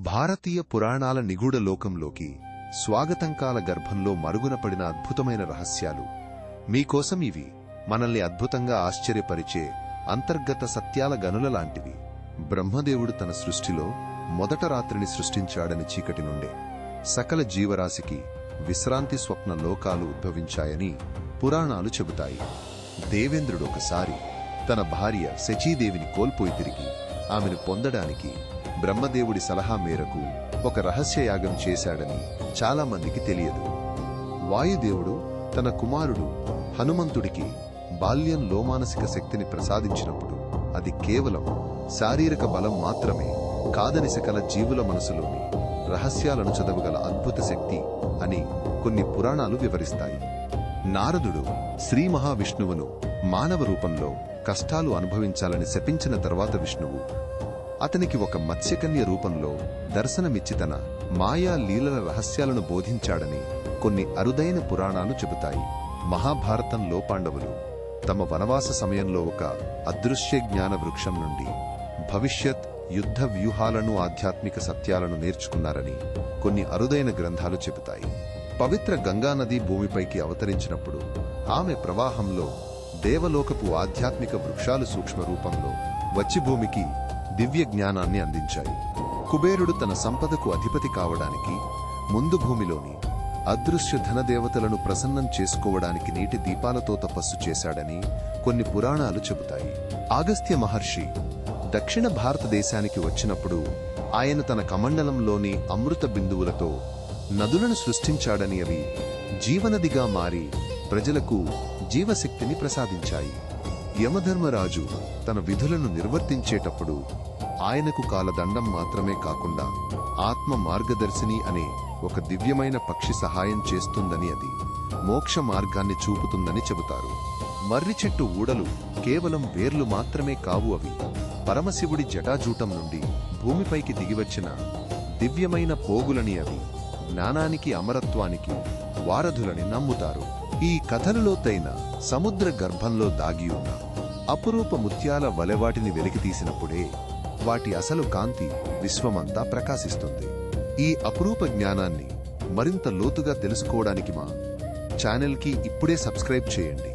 భారతీయ పురాణాల నిగూఢ లోకంలోకి స్వాగతంకాల గర్భంలో మరుగున పడిన అద్భుతమైన రహస్యాలు మీకోసం. ఇవి మనల్ని అద్భుతంగా ఆశ్చర్యపరిచే అంతర్గత సత్యాల గనుల లాంటివి. బ్రహ్మదేవుడు తన సృష్టిలో మొదట రాత్రిని సృష్టించాడని, చీకటి నుండే సకల జీవరాశికి విశ్రాంతి స్వప్న లోకాలు ఉద్భవించాయని పురాణాలు చెబుతాయి. దేవేంద్రుడు ఒకసారి తన భార్య శచీదేవిని కోల్పోయి తిరిగి ఆమెను పొందడానికి బ్రహ్మదేవుడి సలహా మేరకు ఒక రహస్యయాగం చేశాడని చాలామందికి తెలియదు. వాయుదేవుడు తన కుమారుడు హనుమంతుడికి బాల్యంలో మానసిక శక్తిని ప్రసాదించినప్పుడు అది కేవలం శారీరక బలం మాత్రమే కాదని, సకల జీవుల మనసులోని రహస్యాలను చదవగల అద్భుత శక్తి అని కొన్ని పురాణాలు వివరిస్తాయి. నారదుడు శ్రీ మహావిష్ణువును మానవ రూపంలో కష్టాలు అనుభవించాలని శపించిన తర్వాత విష్ణువు అతనికి ఒక మత్స్యకన్య రూపంలో దర్శనమిచ్చి తన మాయా లీలల రహస్యాలను బోధించాడని కొన్ని అరుదైన పురాణాలు చెబుతాయి. మహాభారతంలో పాండవులు తమ వనవాస సమయంలో ఒక అదృశ్య జ్ఞాన వృక్షం నుండి భవిష్యత్ యుద్ధ వ్యూహాలను, ఆధ్యాత్మిక సత్యాలను నేర్చుకున్నారని కొన్ని అరుదైన గ్రంథాలు చెబుతాయి. పవిత్ర గంగానది భూమిపైకి అవతరించినప్పుడు ఆమె ప్రవాహంలో దేవలోకపు ఆధ్యాత్మిక వృక్షాలు సూక్ష్మ రూపంలో వచ్చి భూమికి దివ్య జ్ఞానాన్ని అందించాయి. కుబేరుడు తన సంపదకు అధిపతి కావడానికి ముందు భూమిలోని అదృశ్య ధనదేవతలను ప్రసన్నం చేసుకోవడానికి నీటి దీపాలతో తపస్సు చేశాడని కొన్ని పురాణాలు చెబుతాయి. అగస్త్య మహర్షి దక్షిణ భారతదేశానికి వచ్చినప్పుడు ఆయన తన కమండలంలోని అమృత బిందువులతో నదులను సృష్టించాడని, అవి జీవనదిగా మారి ప్రజలకు జీవశక్తిని ప్రసాదించాయి. యమధర్మరాజు తన విధులను నిర్వర్తించేటప్పుడు ఆయనకు కాలదండం మాత్రమే కాకుండా ఆత్మ మార్గదర్శిని అనే ఒక దివ్యమైన పక్షి సహాయం చేస్తుందని, అది మోక్ష మార్గాన్ని చూపుతుందని చెబుతారు. మర్రి చెట్టు ఊడలు కేవలం వేర్లు మాత్రమే కావు, అవి పరమశివుడి జటాజూటం నుండి భూమిపైకి దిగివచ్చిన దివ్యమైన పోగులని, అవి జ్ఞానానికి, అమరత్వానికి వారధులని నమ్ముతారు. ఈ కథలు లోతైన సముద్ర గర్భంలో దాగి ఉన్న అపురూప ముత్యాల వలె వాటిని వెలికితీసినప్పుడే వాటి అసలు కాంతి విశ్వమంతా ప్రకాశిస్తుంది. ఈ అపురూప జ్ఞానాన్ని మరింత లోతుగా తెలుసుకోవడానికి మా ఛానల్కి ఇప్పుడే సబ్స్క్రైబ్ చేయండి.